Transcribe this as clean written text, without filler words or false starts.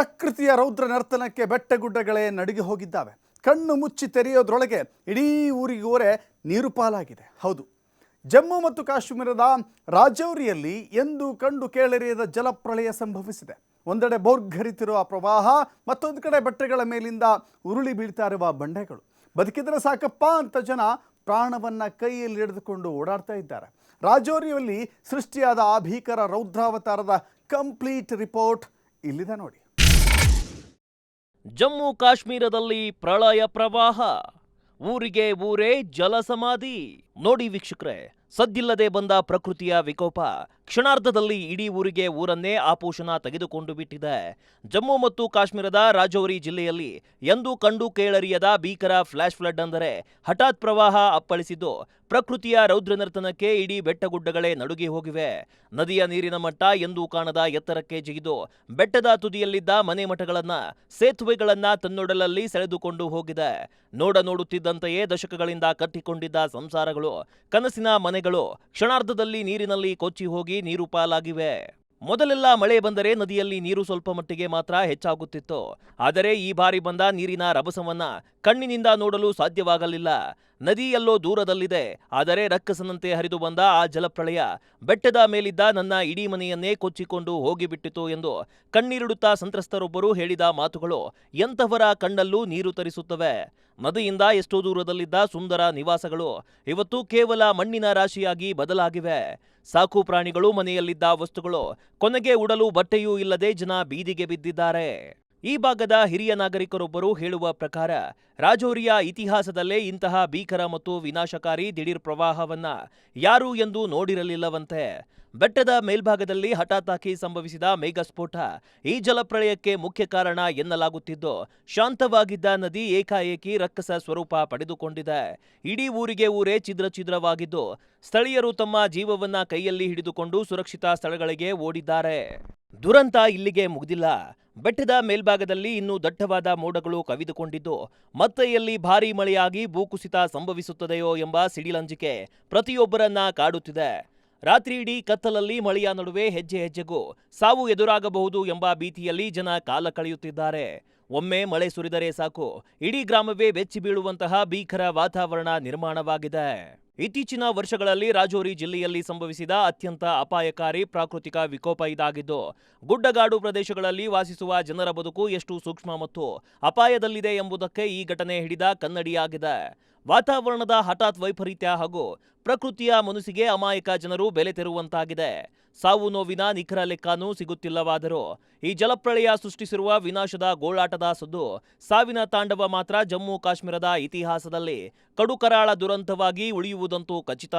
ಪ್ರಕೃತಿಯ ರೌದ್ರ ನರ್ತನಕ್ಕೆ ಬೆಟ್ಟಗುಡ್ಡಗಳೇ ನಡುಗಿ ಹೋಗಿದ್ದಾವೆ. ಕಣ್ಣು ಮುಚ್ಚಿ ತೆರೆಯೋದ್ರೊಳಗೆ ಇಡೀ ಊರಿಗೂರೇ ನೀರು ಪಾಲಾಗಿದೆ. ಹೌದು, ಜಮ್ಮು ಮತ್ತು ಕಾಶ್ಮೀರದ ರಾಜೌರಿಯಲ್ಲಿ ಎಂದು ಕಂಡು ಕೇಳರಿಯದ ಜಲಪ್ರಳಯ ಸಂಭವಿಸಿದೆ. ಒಂದೆಡೆ ಬೋರ್ಗರಿತಿರುವ ಪ್ರವಾಹ, ಮತ್ತೊಂದು ಕಡೆ ಬೆಟ್ಟಗಳ ಮೇಲಿಂದ ಉರುಳಿ ಬೀಳ್ತಾ ಇರುವ ಬಂಡೆಗಳು. ಬದುಕಿದ್ರೆ ಸಾಕಪ್ಪ ಅಂತ ಜನ ಪ್ರಾಣವನ್ನು ಕೈಯಲ್ಲಿ ಹಿಡಿದುಕೊಂಡು ಓಡಾಡ್ತಾ ಇದ್ದಾರೆ. ರಾಜೌರಿಯಲ್ಲಿ ಸೃಷ್ಟಿಯಾದ ಆ ಭೀಕರ ರೌದ್ರಾವತಾರದ ಕಂಪ್ಲೀಟ್ ರಿಪೋರ್ಟ್ ಇಲ್ಲಿದೆ ನೋಡಿ. ಜಮ್ಮು ಕಾಶ್ಮೀರದಲ್ಲಿ ಪ್ರಳಯ ಪ್ರವಾಹ, ಊರಿಗೆ ಊರೇ ಜಲಸಮಾಧಿ. ನೋಡಿ ವೀಕ್ಷಕರೇ, ಸದ್ದಿಲ್ಲದೆ ಬಂದ ಪ್ರಕೃತಿಯ ವಿಕೋಪ ಕ್ಷಣಾರ್ಧದಲ್ಲಿ ಇಡೀ ಊರಿಗೆ ಊರನ್ನೇ ಆಪೋಷಣ ತೆಗೆದುಕೊಂಡು ಬಿಟ್ಟಿದೆ. ಜಮ್ಮು ಮತ್ತು ಕಾಶ್ಮೀರದ ರಾಜೌರಿ ಜಿಲ್ಲೆಯಲ್ಲಿ ಎಂದೂ ಕಂಡು ಕೇಳರಿಯದ ಭೀಕರ ಫ್ಲಾಶ್ ಫ್ಲಡ್ ಅಂದರೆ ಹಠಾತ್ ಪ್ರವಾಹ ಅಪ್ಪಳಿಸಿದ್ದು ಪ್ರಕೃತಿಯ ರೌದ್ರ ನರ್ತನಕ್ಕೆ ಇಡೀ ಬೆಟ್ಟಗುಡ್ಡಗಳೇ ನಡುಗಿ ಹೋಗಿವೆ. ನದಿಯ ನೀರಿನ ಮಟ್ಟ ಎಂದೂ ಕಾಣದ ಎತ್ತರಕ್ಕೆ ಜಿಗಿದು ಬೆಟ್ಟದ ತುದಿಯಲ್ಲಿದ್ದ ಮನೆ ಮಠಗಳನ್ನ, ಸೇತುವೆಗಳನ್ನ ತನ್ನೊಡಲಲ್ಲಿ ಸೆಳೆದುಕೊಂಡು ಹೋಗಿದೆ. ನೋಡುತ್ತಿದ್ದಂತೆಯೇ ದಶಕಗಳಿಂದ ಕಟ್ಟಿಕೊಂಡಿದ್ದ ಸಂಸಾರಗಳು, ಕನಸಿನ ಮನೆಗಳು ಕ್ಷಣಾರ್ಧದಲ್ಲಿ ನೀರಿನಲ್ಲಿ ಕೊಚ್ಚಿ ಹೋಗಿ ನೀರು ಪಾಲಾಗಿವೆ. ಮೊದಲೆಲ್ಲ ಮಳೆ ಬಂದರೆ ನದಿಯಲ್ಲಿ ನೀರು ಸ್ವಲ್ಪ ಮಟ್ಟಿಗೆ ಮಾತ್ರ ಹೆಚ್ಚಾಗುತ್ತಿತ್ತು. ಆದರೆ ಈ ಬಾರಿ ಬಂದ ನೀರಿನ ರಭಸವನ್ನ ಕಣ್ಣಿನಿಂದ ನೋಡಲು ಸಾಧ್ಯವಾಗಲಿಲ್ಲ. ನದಿ ಎಲ್ಲೋ ದೂರದಲ್ಲಿದೆ, ಆದರೆ ರಕ್ಕಸನಂತೆ ಹರಿದು ಬಂದ ಆ ಜಲಪ್ರಳಯ ಬೆಟ್ಟದ ಮೇಲಿದ್ದ ನನ್ನ ಇಡೀ ಮನೆಯನ್ನೇ ಕೊಚ್ಚಿಕೊಂಡು ಹೋಗಿಬಿಟ್ಟಿತು ಎಂದು ಕಣ್ಣೀರಿಡುತ್ತಾ ಸಂತ್ರಸ್ತರೊಬ್ಬರು ಹೇಳಿದ ಮಾತುಗಳು ಎಂಥವರ ಕಣ್ಣಲ್ಲೂ ನೀರು ತರಿಸುತ್ತವೆ. ನದಿಯಿಂದ ಎಷ್ಟೋ ದೂರದಲ್ಲಿದ್ದ ಸುಂದರ ನಿವಾಸಗಳು ಇವತ್ತು ಕೇವಲ ಮಣ್ಣಿನ ರಾಶಿಯಾಗಿ ಬದಲಾಗಿವೆ. ಸಾಕು ಪ್ರಾಣಿಗಳು, ಮನೆಯಲ್ಲಿದ್ದ ವಸ್ತುಗಳು, ಕೊನೆಗೆ ಉಡಲು ಬಟ್ಟೆಯೂ ಇಲ್ಲದೆ ಜನ ಬೀದಿಗೆ ಬಿದ್ದಿದ್ದಾರೆ. ಈ ಭಾಗದ ಹಿರಿಯ ನಾಗರಿಕರೊಬ್ಬರು ಹೇಳುವ ಪ್ರಕಾರ ರಾಜೌರಿಯ ಇತಿಹಾಸದಲ್ಲೇ ಇಂತಹ ಭೀಕರ ಮತ್ತು ವಿನಾಶಕಾರಿ ದಿಢೀರ್ ಪ್ರವಾಹವನ್ನ ಯಾರು ಎಂದು ನೋಡಿರಲಿಲ್ಲವಂತೆ. ಬೆಟ್ಟದ ಮೇಲ್ಭಾಗದಲ್ಲಿ ಹಠಾತ್ತಾಗಿ ಸಂಭವಿಸಿದ ಮೇಘಸ್ಫೋಟ ಈ ಜಲಪ್ರಳಯಕ್ಕೆ ಮುಖ್ಯ ಕಾರಣ ಎನ್ನಲಾಗುತ್ತಿದ್ದು, ಶಾಂತವಾಗಿದ್ದ ನದಿ ಏಕಾಏಕಿ ರಕ್ಕಸ ಸ್ವರೂಪ ಪಡೆದುಕೊಂಡಿದೆ. ಇಡೀ ಊರಿಗೆ ಊರೇ ಛಿದ್ರವಾಗಿದ್ದು ಸ್ಥಳೀಯರು ತಮ್ಮ ಜೀವವನ್ನ ಕೈಯಲ್ಲಿ ಹಿಡಿದುಕೊಂಡು ಸುರಕ್ಷಿತ ಸ್ಥಳಗಳಿಗೆ ಓಡಿದ್ದಾರೆ. ದುರಂತ ಇಲ್ಲಿಗೆ ಮುಗಿದಿಲ್ಲ. ಬೆಟ್ಟದ ಮೇಲ್ಭಾಗದಲ್ಲಿ ಇನ್ನೂ ದಟ್ಟವಾದ ಮೋಡಗಳು ಕವಿದುಕೊಂಡಿದ್ದು ಮತ್ತೆ ಎಲ್ಲಿ ಭಾರೀ ಮಳೆಯಾಗಿ ಭೂಕುಸಿತ ಸಂಭವಿಸುತ್ತದೆಯೋ ಎಂಬ ಸಿಡಿಲಂಜಿಕೆ ಪ್ರತಿಯೊಬ್ಬರನ್ನ ಕಾಡುತ್ತಿದೆ. ರಾತ್ರಿ ಇಡೀ ಕತ್ತಲಲ್ಲಿ ಮಳೆಯ ನಡುವೆ ಹೆಜ್ಜೆ ಹೆಜ್ಜೆಗೂ ಸಾವು ಎದುರಾಗಬಹುದು ಎಂಬ ಭೀತಿಯಲ್ಲಿ ಜನ ಕಾಲ ಕಳೆಯುತ್ತಿದ್ದಾರೆ. ಒಮ್ಮೆ ಮಳೆ ಸುರಿದರೆ ಸಾಕು, ಇಡೀ ಗ್ರಾಮವೇ ಬೆಚ್ಚಿ ಬೀಳುವಂತಹ ಭೀಕರ ವಾತಾವರಣ ನಿರ್ಮಾಣವಾಗಿದೆ. ಇತ್ತೀಚಿನ ವರ್ಷಗಳಲ್ಲಿ ರಾಜೌರಿ ಜಿಲ್ಲೆಯಲ್ಲಿ ಸಂಭವಿಸಿದ ಅತ್ಯಂತ ಅಪಾಯಕಾರಿ ಪ್ರಾಕೃತಿಕ ವಿಕೋಪ ಇದಾಗಿದ್ದು, ಗುಡ್ಡಗಾಡು ಪ್ರದೇಶಗಳಲ್ಲಿ ವಾಸಿಸುವ ಜನರ ಬದುಕು ಎಷ್ಟು ಸೂಕ್ಷ್ಮ ಮತ್ತು ಅಪಾಯದಲ್ಲಿದೆ ಎಂಬುದಕ್ಕೆ ಈ ಘಟನೆ ಹಿಡಿದ ಕನ್ನಡಿಯಾಗಿದೆ. ವಾತಾವರಣದ ಹಠಾತ್ ವೈಪರೀತ್ಯ ಹಾಗೂ ಪ್ರಕೃತಿಯ ಮನಸ್ಸಿಗೆ ಅಮಾಯಕ ಜನರು ಬೆಲೆ ತೆರುವಂತಾಗಿದೆ. ಸಾವು ನೋವಿನ ನಿಖರ ಲೆಕ್ಕನೂ ಸಿಗುತ್ತಿಲ್ಲವಾದರೂ ಈ ಜಲಪ್ರಳಯ ಸೃಷ್ಟಿಸಿರುವ ವಿನಾಶದ ಗೋಳಾಟದ ಸದ್ದು, ಸಾವಿನ ತಾಂಡವ ಮಾತ್ರ ಜಮ್ಮು ಕಾಶ್ಮೀರದ ಇತಿಹಾಸದಲ್ಲಿ ಕಡುಕರಾಳ ದುರಂತವಾಗಿ ಉಳಿಯುವುದಂತೂ ಖಚಿತ.